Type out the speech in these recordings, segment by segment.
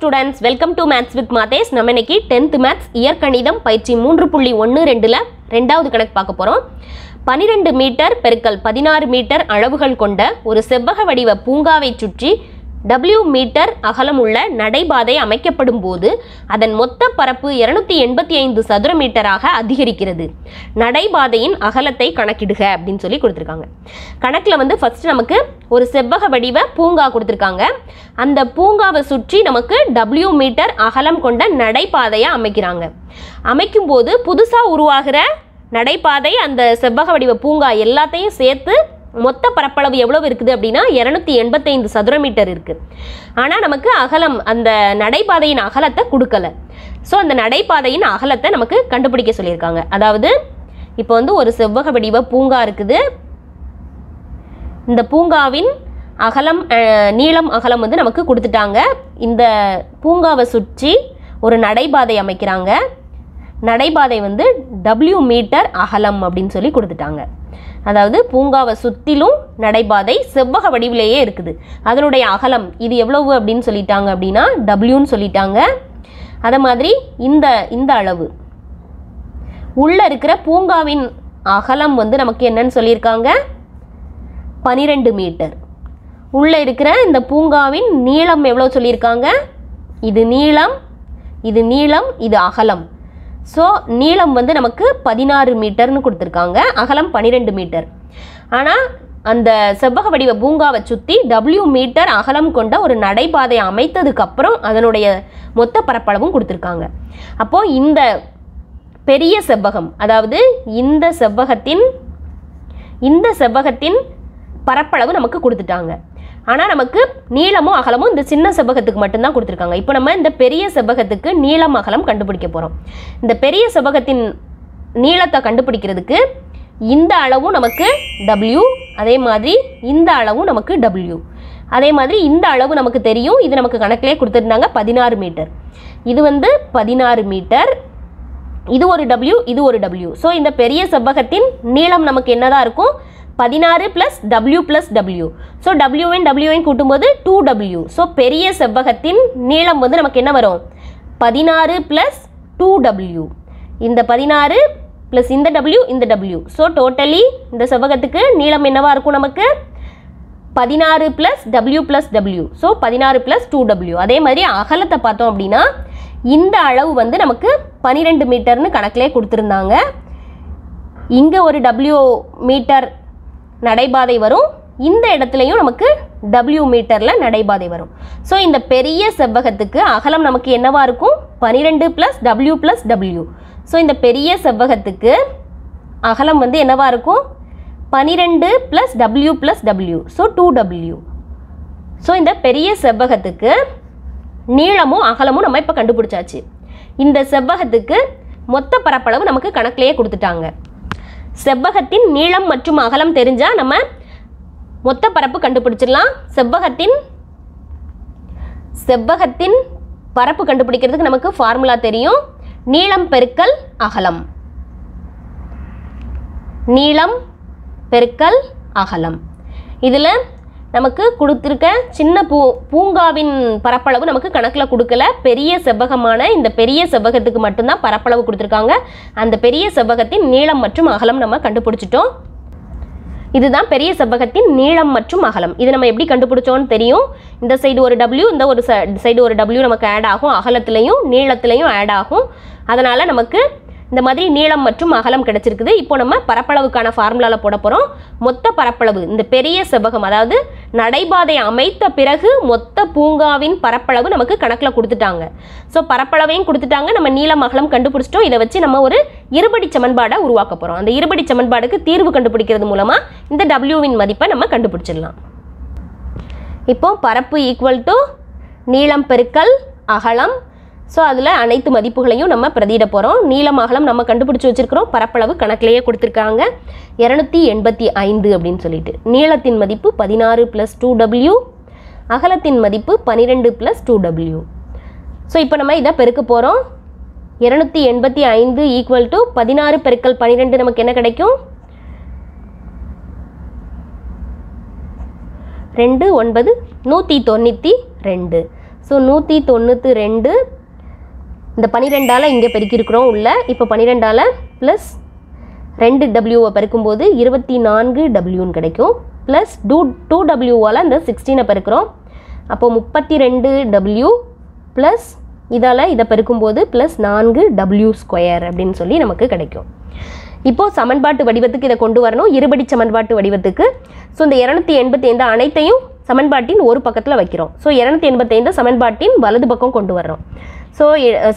students, welcome to Maths with Mathesh. நம்ம இன்னைக்கு 10th Maths இயற்கணிதம் பயிற்சி 3.12ல இரண்டாவது கணக்கு பார்க்க போறோம். 12 மீட்டர் பெருக்கல் 16 மீட்டர் அளவுகள் கொண்ட ஒரு செவ்வக வடிவ பூங்காவை சுற்றி W மீட்டர் அகலம் உள்ள நடைபாதை அமைக்கப்படும் போது அதன் மொத்த பரப்பு 285 சதுர மீட்டராக அதிகரிக்கிறது. நடைபாதையின் அகலத்தை கணக்கிடுக அப்படின்னு சொல்லி கொடுத்திருக்காங்க. கணக்குல வந்து ஃபர்ஸ்ட் நமக்கு ஒரு செவ்வக வடிவ பூங்கா கொடுத்திருக்காங்க. அந்த பூங்காவை சுற்றி நமக்கு W மீட்டர் அகலம் கொண்ட நடைபாதையை அமைக்கிறாங்க. அமைக்கும் போது புதுசா உருவாகிற நடைபாதை அந்த செவ்வக வடிவ பூங்கா எல்லாத்தையும் சேர்த்து மொத்த பரப்பளவு எவ்வளவு இருக்குது அப்படின்னா 285 சதுர மீட்டர் இருக்கு. ஆனால் நமக்கு அகலம் அந்த நடைபாதையின் அகலத்தை கொடுக்கல. ஸோ அந்த நடைபாதையின் அகலத்தை நமக்கு கண்டுபிடிக்க சொல்லியிருக்காங்க. அதாவது இப்போ வந்து ஒரு செவ்வக வடிவ பூங்கா இருக்குது. இந்த பூங்காவின் அகலம் நீளம் அகலம் வந்து நமக்கு கொடுத்துட்டாங்க. இந்த பூங்காவை சுற்றி ஒரு நடைபாதை அமைக்கிறாங்க. நடைபாதை வந்து W மீட்டர் அகலம் அப்படின்னு சொல்லி கொடுத்துட்டாங்க. அதாவது பூங்காவை சுற்றிலும் நடைபாதை செவ்வக வடிவிலேயே இருக்குது. அதனுடைய அகலம் இது எவ்வளவு அப்படின்னு சொல்லிட்டாங்க அப்படின்னா டபிள்யூன்னு சொல்லிட்டாங்க. அதே மாதிரி இந்த அளவு உள்ள இருக்கிற பூங்காவின் அகலம் வந்து நமக்கு என்னன்னு சொல்லியிருக்காங்க 12 மீட்டர். உள்ள இருக்கிற இந்த பூங்காவின் நீளம் எவ்வளோ சொல்லியிருக்காங்க, இது நீளம் இது அகலம். ஸோ நீளம் வந்து நமக்கு 16 மீட்டர்னு கொடுத்துருக்காங்க, அகலம் 12 மீட்டர். ஆனால் அந்த செவ்வக வடிவ பூங்காவை சுற்றி W மீட்டர் அகலம் கொண்ட ஒரு நடைபாதை அமைத்ததுக்கப்புறம் அதனுடைய மொத்த பரப்பளவும் கொடுத்துருக்காங்க. அப்போது இந்த பெரிய செவ்வகம், அதாவது இந்த செவ்வகத்தின் பரப்பளவு நமக்கு கொடுத்துட்டாங்க. ஆனால் நமக்கு நீளமும் அகலமும் இந்த சின்ன செவ்வகத்துக்கு மட்டும்தான் கொடுத்துருக்காங்க. இப்போ நம்ம இந்த பெரிய செவ்வகத்துக்கு நீளம் அகலம் கண்டுபிடிக்க போகிறோம். இந்த பெரிய செவ்வகத்தின் நீளத்தை கண்டுபிடிக்கிறதுக்கு இந்த அளவும் நமக்கு W, அதே மாதிரி இந்த அளவும் நமக்கு W, அதே மாதிரி இந்த அளவு நமக்கு தெரியும். இது நமக்கு கணக்கிலே கொடுத்துருந்தாங்க 16 மீட்டர். இது வந்து 16 மீட்டர், இது ஒரு W, இது ஒரு W. ஸோ இந்த பெரிய செவ்வகத்தின் நீளம் நமக்கு என்னதான் இருக்கும் 16 + W + W. ஸோ W கூட்டும்போது 2W. ஸோ பெரிய செவ்வகத்தின் நீளம் வந்து நமக்கு என்ன வரும் 16 + 2W. இந்த 16 + இந்த W. ஸோ டோட்டலி இந்த செவ்வகத்துக்கு நீளம் என்னவா இருக்கும் நமக்கு 16 + W + W. So 16 + 2W. அதே மாதிரி அகலத்தை பார்த்தோம் அப்படின்னா இந்த அளவு வந்து நமக்கு 12 மீட்டர்னு கணக்கிலே கொடுத்துருந்தாங்க. இங்கே ஒரு W மீட்டர் நடைபாதை வரும், இந்த இடத்துலையும் நமக்கு W மீட்டரில் நடைபாதை வரும். ஸோ இந்த பெரிய செவ்வகத்துக்கு அகலம் நமக்கு என்னவா இருக்கும் 12 + W + W. ஸோ இந்த பெரிய செவ்வகத்துக்கு அகலம் வந்து என்னவா இருக்கும் 12 + W + W. So 2W. So இந்த பெரிய செவ்வகத்துக்கு நீளமும் அகலமும் நம்ம இப்போ கண்டுபிடிச்சாச்சு. இந்த செவ்வகத்துக்கு மொத்த பரப்பளவு நமக்கு கணக்கிலேயே கொடுத்துட்டாங்க. செவ்வகத்தின் நீளம் மற்றும் அகலம் தெரிஞ்சால் நம்ம மொத்த பரப்பு கண்டுபிடிச்சிடலாம். செவ்வகத்தின் பரப்பு கண்டுபிடிக்கிறதுக்கு நமக்கு ஃபார்முலா தெரியும், நீளம் பெருக்கல் அகலம். நீளம் பெருக்கல் அகலம். இதில் நமக்கு கொடுத்துருக்க சின்ன பூங்காவின் பரப்பளவு நமக்கு கணக்கில் கொடுக்கல. பெரிய செவ்வகமான இந்த பெரிய செவ்வகத்துக்கு மட்டும்தான் பரப்பளவு கொடுத்துருக்காங்க. அந்த பெரிய செவ்வகத்தின் நீளம் மற்றும் அகலம் நம்ம கண்டுபிடிச்சிட்டோம். இதுதான் பெரிய செவ்வகத்தின் நீளம் மற்றும் அகலம். இது நம்ம எப்படி கண்டுபிடிச்சோன்னு தெரியும். இந்த சைடு ஒரு W, இந்த ஒரு சைடு ஒரு W நமக்கு ஆட் ஆகும். அகலத்திலையும் நீளத்திலையும் ஆட் ஆகும். அதனால் நமக்கு இந்த மாதிரி நீளம் மற்றும் அகலம் கிடைச்சிருக்குது. இப்போ நம்ம பரப்பளவுக்கான ஃபார்முலாவில் போட போகிறோம். மொத்த பரப்பளவு இந்த பெரிய செவ்வகம், அதாவது நடைபாதை அமைத்த பிறகு மொத்த பூங்காவின் பரப்பளவு நமக்கு கணக்கில் கொடுத்துட்டாங்க. ஸோ பரப்பளவையும் கொடுத்துட்டாங்க, நம்ம நீளம் அகலம் கண்டுபிடிச்சிட்டோம். இதை வச்சு நம்ம ஒரு இருபடி சமன்பாடை உருவாக்க போகிறோம். அந்த இருபடி சமன்பாடுக்கு தீர்வு கண்டுபிடிக்கிறது மூலமாக இந்த Wவின் மதிப்பை நம்ம கண்டுபிடிச்சிடலாம். இப்போ பரப்பு = நீளம் பெருக்கல் அகலம். ஸோ அதில் அனைத்து மதிப்புகளையும் நம்ம பிரதியிட போகிறோம். நீளம் அகலம் நம்ம கண்டுபிடிச்சி வச்சுருக்கிறோம். பரப்பளவு கணக்கிலேயே கொடுத்துருக்காங்க 285 அப்படின்னு சொல்லிட்டு. நீளத்தின் மதிப்பு 16 + 2W, அகலத்தின் மதிப்பு 12 + 2W. ஸோ இப்போ நம்ம இதை பெருக்க போகிறோம். 285 = 16 × 12 நமக்கு என்ன கிடைக்கும் 2 9 192. ஸோ 192 இந்த 12ஆல் இங்கே பெருக்கியிருக்கிறோம் உள்ள. இப்போ 12ஆல் ப்ளஸ் 2W பெருக்கும்போது 24W கிடைக்கும். ப்ளஸ் 2Wவால் இந்த 16 பெருக்கிறோம். அப்போ 32W ப்ளஸ் இதால் இதை பெருக்கும்போது ப்ளஸ் 4W² அப்படின்னு சொல்லி நமக்கு கிடைக்கும். இப்போது சமன்பாட்டு வடிவத்துக்கு இதை கொண்டு வரணும், இருபடி சமன்பாட்டு வடிவத்துக்கு. ஸோ இந்த 285 அனைத்தையும் சமன்பாட்டின் ஒரு பக்கத்தில் வைக்கிறோம். ஸோ 285 சமன்பாட்டின் வலது பக்கம் கொண்டு வர்றோம். ஸோ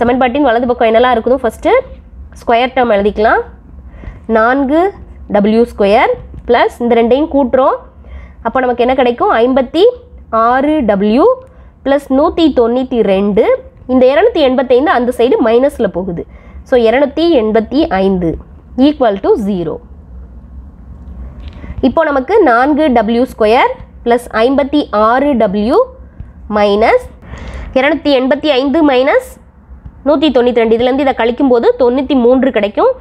சமன்பாட்டின் வலது பக்கம் என்னெல்லாம் இருக்குதும் ஃபஸ்ட்டு ஸ்கொயர் டேர்ம் எழுதிக்கலாம். 4W² ப்ளஸ் இந்த ரெண்டையும் கூட்டுறோம். அப்போ நமக்கு என்ன கிடைக்கும்? 56W plus 192. இந்த 285 அந்த சைடு மைனஸில் போகுது. So 285 equal to 0. இப்போ நமக்கு 4W² plus 56W minus 285 minus 192. இதுலேருந்து இதை கழிக்கும்போது 93 கிடைக்கும்.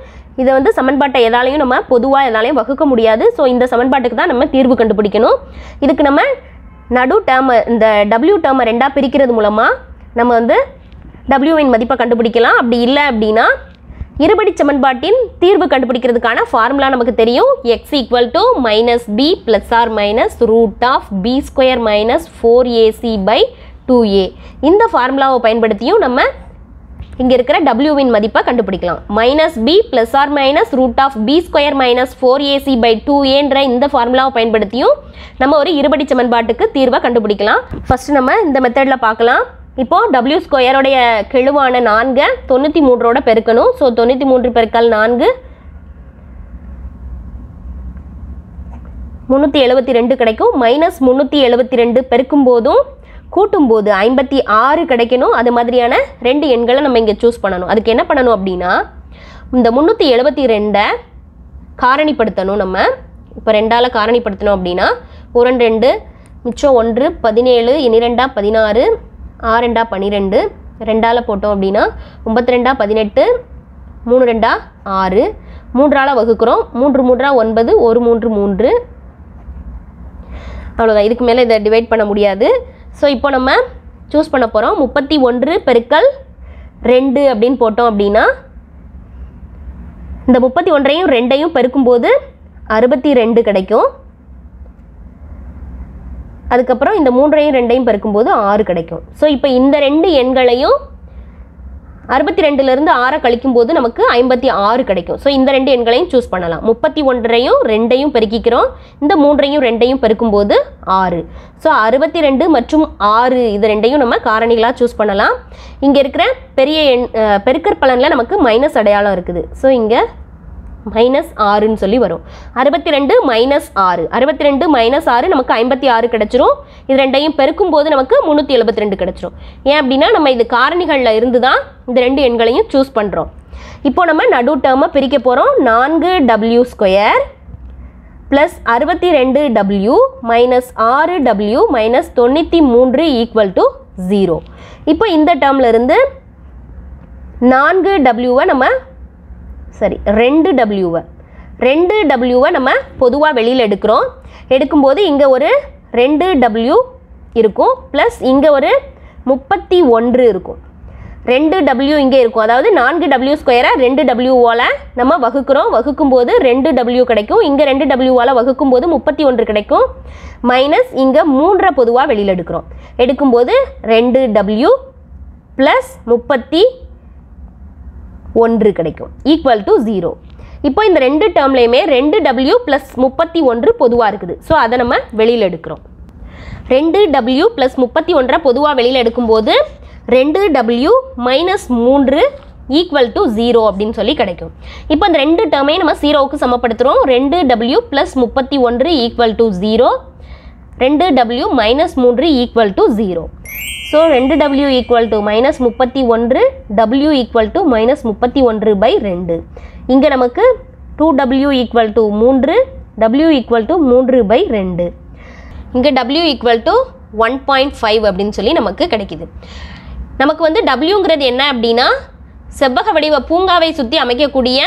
இதை வந்து சமன்பாட்டை எதாலையும் நம்ம பொதுவாக எதாலையும் வகுக்க முடியாது. ஸோ இந்த சமன்பாட்டுக்கு தான் நம்ம தீர்வு கண்டுபிடிக்கணும். இதுக்கு நம்ம நடு டேர்மை இந்த W டேர்மை ரெண்டாக பிரிக்கிறது மூலமாக நம்ம வந்து Wவின் மதிப்பை கண்டுபிடிக்கலாம். அப்படி இல்லை அப்படின்னா இருபடி சமன்பாட்டின் தீர்வு கண்டுபிடிக்கிறதுக்கான ஃபார்முலா நமக்கு தெரியும். x = -b + or -√b² - 4ac/2a. இந்த ஃபார்முலாவை பயன்படுத்தியும் நம்ம இங்கே இருக்கிற Wவின் மதிப்பை கண்டுபிடிக்கலாம். -b + or -√b² - 4ac/2aன்ற இந்த ஃபார்முலாவை பயன்படுத்தியும் நம்ம ஒரு இருபடி சமன்பாட்டுக்கு தீர்வை கண்டுபிடிக்கலாம். ஃபர்ஸ்ட் நம்ம இந்த மெத்தடில் பார்க்கலாம். இப்போ W² கெழுவான 4 93ஓட பெருக்கணும். ஸோ 93 × 4 372 கிடைக்கும். -372 பெருக்கும் போதும் கூட்டும் போது 56 கிடைக்கணும். அது மாதிரியான ரெண்டு எண்களை நம்ம இங்கே சூஸ் பண்ணணும். அதுக்கு என்ன பண்ணணும் அப்படின்னா இந்த 372 காரணிப்படுத்தணும். நம்ம இப்போ 2ஆல் காரணிப்படுத்தணும் அப்படின்னா 1 2 மிச்சம் 1 17 இனி 2 16 6 2 12 2ஆல் போட்டோம் அப்படின்னா 9 2 18 3 2 6 3ஆல் வகுக்கிறோம். 3 3 9 1 3 3 அவ்வளோதான். இதுக்கு மேலே இதை டிவைட் பண்ண முடியாது. ஸோ இப்போ நம்ம சூஸ் பண்ண போகிறோம். 31 × 2 அப்படின்னு போட்டோம் அப்படின்னா இந்த 31ஐயும் 2ஐயும் பெருக்கும்போது 62 கிடைக்கும். அதுக்கப்புறம் இந்த 3ஐயும் 2ஐயும் பெருக்கும்போது 6 கிடைக்கும். ஸோ இப்போ இந்த ரெண்டு எண்களையும் 62லேருந்து 6 கழிக்கும்போது நமக்கு 56 கிடைக்கும். ஸோ இந்த ரெண்டு எண்களையும் சூஸ் பண்ணலாம். 31ஐயும் 2ஐயும் பெருக்கிக்கிறோம். இந்த 3ஐயும் 2ஐயும் பெருக்கும்போது 6. ஸோ 62 மற்றும் 6 இது ரெண்டையும் நம்ம காரணிகளாக சூஸ் பண்ணலாம். இங்கே இருக்கிற பெரிய எண் பெருக்கற் பலனில் நமக்கு மைனஸ் அடையாளம் இருக்குது. ஸோ இங்கே -6ன்னு சொல்லி வரும். 62 - 6 62 - 6 நமக்கு 56 கிடைச்சிரும். இது ரெண்டையும் பெருக்கும் போது நமக்கு 372 கிடைச்சிரும். ஏன் அப்படின்னா நம்ம இது காரணிகளில் இருந்து தான் இந்த ரெண்டு எண்களையும் சூஸ் பண்ணுறோம். இப்போ நம்ம நடு டேர்மை பிரிக்க போகிறோம். 4W² plus 62W minus 6W minus 93 = 0. இப்போ இந்த டேர்மில் இருந்து 4Wவை நம்ம 2Wவை நம்ம பொதுவாக வெளியில் எடுக்கிறோம். எடுக்கும்போது இங்கே ஒரு 2W இருக்கும் ப்ளஸ் இங்கே ஒரு 31 இருக்கும். 2W இங்கே இருக்கும். அதாவது 4W² 2Wவால் நம்ம வகுக்கிறோம். வகுக்கும்போது 2W கிடைக்கும். இங்கே 2Wவால் வகுக்கும்போது 31 கிடைக்கும். மைனஸ் இங்கே 3 பொதுவாக வெளியில் எடுக்கிறோம். எடுக்கும்போது 2W ப்ளஸ் 31 கிடைக்கும் = 0. இப்போ இந்த ரெண்டு டேர்ம்லையுமே 2W ப்ளஸ் 31 பொதுவாக இருக்குது. ஸோ அதை நம்ம வெளியில் எடுக்கிறோம். 2W ப்ளஸ் 31 பொதுவாக வெளியில் எடுக்கும்போது 2W மைனஸ் 3 = 0 அப்படின்னு சொல்லி கிடைக்கும். இப்போ இந்த ரெண்டு டேர்மையும் நம்ம 0க்கு சமப்படுத்துகிறோம். 2W plus 31 = 0. 2W minus 3 = 0. So 2W = -31, W = -31/2. இங்கே நமக்கு 2W = 3, W = 3/2. இங்கே W = 1.5 அப்படின்னு சொல்லி நமக்கு கிடைக்குது. நமக்கு வந்து Wங்கிறது என்ன அப்படின்னா செவ்வக வடிவ பூங்காவை சுற்றி அமைக்கக்கூடிய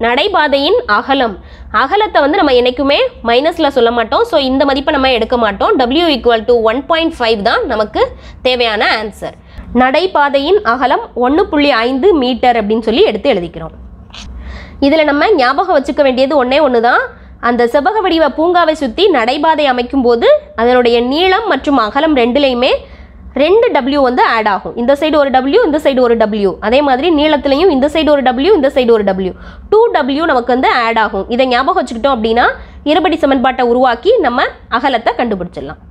நடைபாதையின் அகலம், அகலத்தை வந்து நம்ம என்னைக்குமே மைனஸில் சொல்ல மாட்டோம். ஸோ இந்த மதிப்பை நம்ம எடுக்க மாட்டோம். W = 1.5 தான் நமக்கு தேவையான ஆன்சர். நடைபாதையின் அகலம் 1.5 மீட்டர் அப்படின்னு சொல்லி எடுத்து எழுதிக்கிறோம். இதில் நம்ம ஞாபகம் வச்சுக்க வேண்டியது ஒன்று தான். அந்த செவ்வக வடிவ பூங்காவை சுற்றி நடைபாதை அமைக்கும் போது அதனுடைய நீளம் மற்றும் அகலம் ரெண்டுலேயுமே 2 W வந்து ஆட் ஆகும். இந்த சைடு ஒரு W, இந்த சைடு ஒரு W. அதே மாதிரி நீளத்துலையும் இந்த சைடு ஒரு W, இந்த சைடு ஒரு W. 2W நமக்கு வந்து ஆட் ஆகும். இதை ஞாபகம் வச்சுக்கிட்டோம் அப்படின்னா இருபடி சமன்பாட்டை உருவாக்கி நம்ம அகலத்தை கண்டுபிடிச்சிடலாம்.